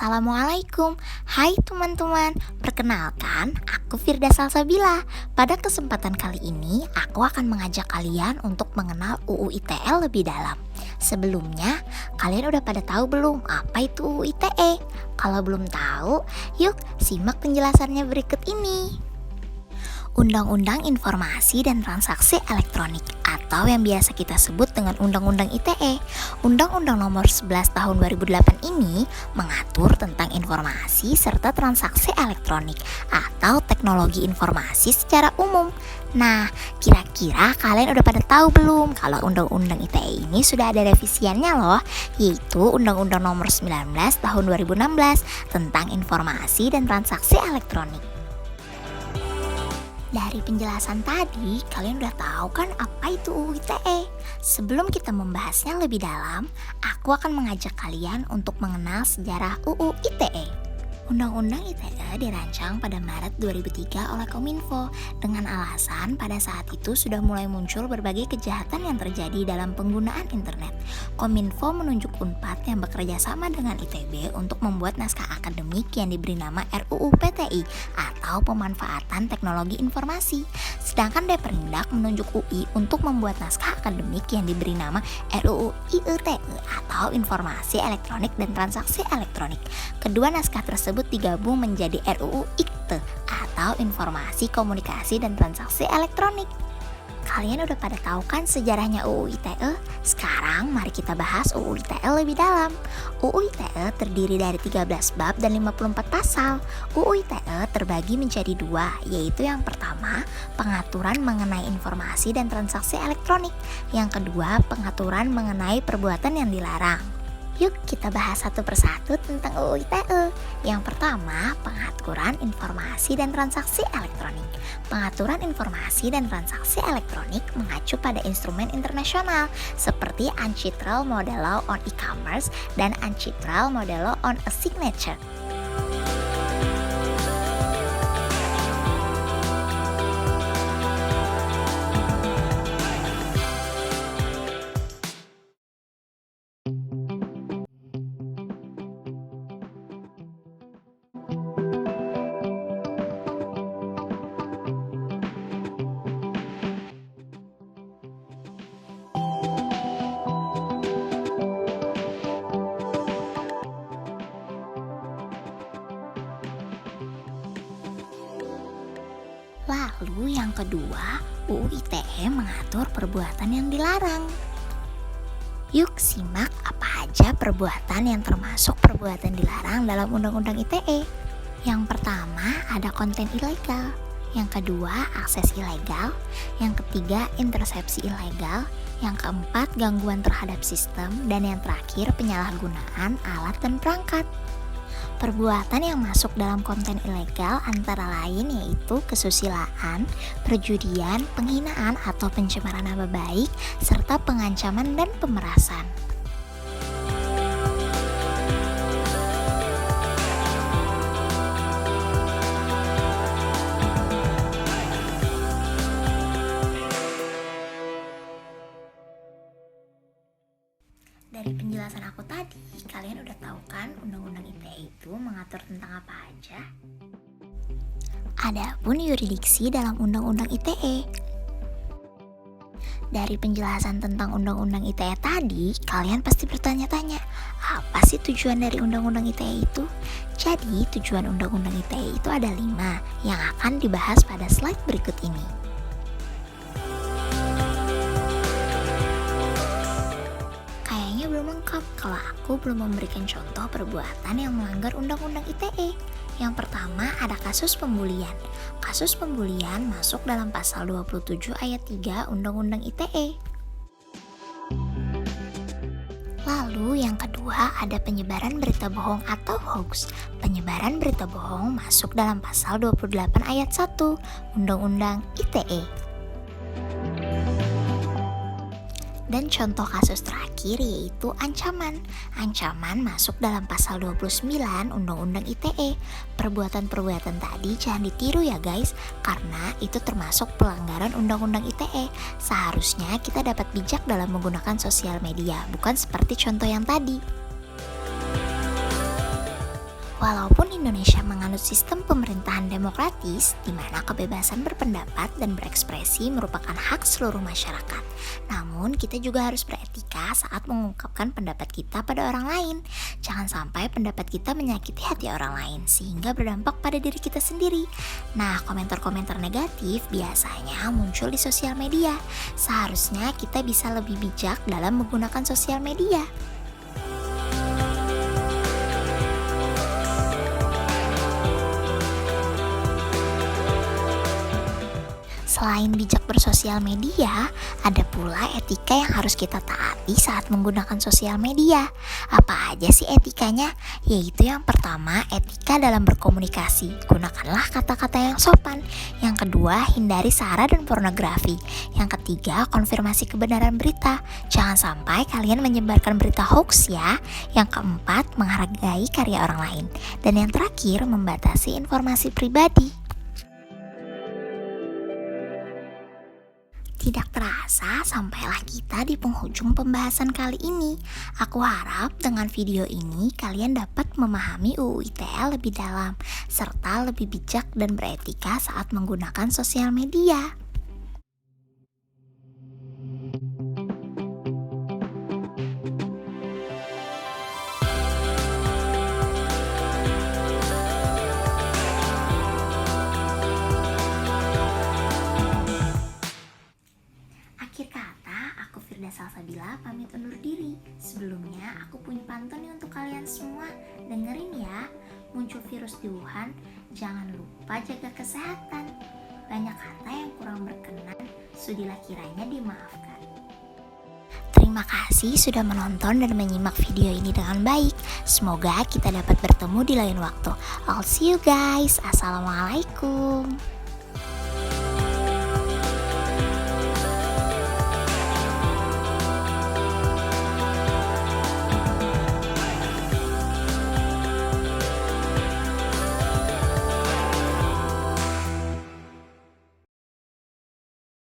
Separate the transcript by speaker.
Speaker 1: Assalamualaikum. Hai teman-teman, perkenalkan aku Firda Salsabila. Pada kesempatan kali ini aku akan mengajak kalian untuk mengenal UU ITE lebih dalam. Sebelumnya, kalian udah pada tahu belum apa itu UU ITE? Kalau belum tahu, yuk simak penjelasannya berikut ini. Undang-Undang Informasi dan Transaksi Elektronik atau yang biasa kita sebut dengan Undang-Undang ITE. Undang-Undang Nomor 11 Tahun 2008 ini mengatur tentang informasi serta transaksi elektronik atau teknologi informasi secara umum. Nah, kira-kira kalian udah pada tahu belum kalau Undang-Undang ITE ini sudah ada revisiannya loh, yaitu Undang-Undang Nomor 19 Tahun 2016 tentang informasi dan transaksi elektronik. Dari penjelasan tadi, kalian udah tahu kan apa itu UU ITE? Sebelum kita membahasnya lebih dalam, aku akan mengajak kalian untuk mengenal sejarah UU ITE. Undang-Undang ITE dirancang pada Maret 2003 oleh Kominfo dengan alasan pada saat itu sudah mulai muncul berbagai kejahatan yang terjadi dalam penggunaan internet. Kominfo menunjuk Unpad yang bekerja sama dengan ITB untuk membuat naskah akademik yang diberi nama RUU PTI atau Pemanfaatan Teknologi Informasi. Sedangkan Deperindak menunjuk UI untuk membuat naskah akademik yang diberi nama RUU IITE atau Informasi Elektronik dan Transaksi Elektronik. Kedua naskah tersebut digabung menjadi RUU IKTE atau Informasi Komunikasi dan Transaksi Elektronik. Kalian udah pada tahu kan sejarahnya UU ITE? Sekarang mari kita bahas UU ITE lebih dalam. UU ITE terdiri dari 13 bab dan 54 pasal. UU ITE terbagi menjadi dua, yaitu yang pertama, pengaturan mengenai informasi dan transaksi elektronik. Yang kedua, pengaturan mengenai perbuatan yang dilarang. Yuk kita bahas satu persatu tentang UU ITE. Yang pertama, pengaturan informasi dan transaksi elektronik. Pengaturan informasi dan transaksi elektronik mengacu pada instrumen internasional seperti UNCITRAL Model Law on E-commerce dan UNCITRAL Model Law on a Signature. Lalu yang kedua, UU ITE mengatur perbuatan yang dilarang. Yuk simak apa aja perbuatan yang termasuk perbuatan dilarang dalam Undang-Undang ITE. Yang pertama ada konten ilegal. Yang kedua akses ilegal. Yang ketiga intersepsi ilegal. Yang keempat gangguan terhadap sistem. Dan yang terakhir penyalahgunaan alat dan perangkat. Perbuatan yang masuk dalam konten ilegal antara lain yaitu kesusilaan, perjudian, penghinaan atau pencemaran nama baik, serta pengancaman dan pemerasan. Dari penjelasan aku tadi, kalian udah tahu kan Undang-Undang ITE itu mengatur tentang apa aja? Adapun yurisdiksi dalam Undang-Undang ITE. Dari penjelasan tentang Undang-Undang ITE tadi, kalian pasti bertanya-tanya, apa sih tujuan dari Undang-Undang ITE itu? Jadi, tujuan Undang-Undang ITE itu ada 5 yang akan dibahas pada slide berikut ini. Belum lengkap kalau aku belum memberikan contoh perbuatan yang melanggar Undang-Undang ITE. Yang pertama ada kasus pembulian. Kasus pembulian masuk dalam pasal 27 ayat 3 Undang-Undang ITE. Lalu yang kedua ada penyebaran berita bohong atau hoax. Penyebaran berita bohong masuk dalam pasal 28 ayat 1 Undang-Undang ITE. Dan contoh kasus terakhir yaitu ancaman. Ancaman masuk dalam pasal 29 Undang-Undang ITE. Perbuatan-perbuatan tadi jangan ditiru ya guys, karena itu termasuk pelanggaran Undang-Undang ITE. Seharusnya kita dapat bijak dalam menggunakan sosial media, bukan seperti contoh yang tadi. Walaupun Indonesia menganut sistem pemerintahan demokratis, di mana kebebasan berpendapat dan berekspresi merupakan hak seluruh masyarakat, namun kita juga harus beretika saat mengungkapkan pendapat kita pada orang lain. Jangan sampai pendapat kita menyakiti hati orang lain, sehingga berdampak pada diri kita sendiri. Nah, komentar-komentar negatif biasanya muncul di sosial media. Seharusnya kita bisa lebih bijak dalam menggunakan sosial media. Selain bijak bersosial media, ada pula etika yang harus kita taati saat menggunakan sosial media. Apa aja sih etikanya? Yaitu yang pertama, etika dalam berkomunikasi. Gunakanlah kata-kata yang sopan. Yang kedua, hindari sara dan pornografi. Yang ketiga, konfirmasi kebenaran berita. Jangan sampai kalian menyebarkan berita hoax ya. Yang keempat, menghargai karya orang lain. Dan yang terakhir, membatasi informasi pribadi. Tidak terasa, sampailah kita di penghujung pembahasan kali ini. Aku harap dengan video ini kalian dapat memahami UU ITE lebih dalam, serta lebih bijak dan beretika saat menggunakan sosial media. Akhir kata, aku Firda Salsabila pamit undur diri. Sebelumnya, aku punya pantun nih untuk kalian semua. Dengerin ya, muncul virus di Wuhan, jangan lupa jaga kesehatan. Banyak kata yang kurang berkenan, sudilah kiranya dimaafkan. Terima kasih sudah menonton dan menyimak video ini dengan baik. Semoga kita dapat bertemu di lain waktu. I'll see you guys. Assalamualaikum.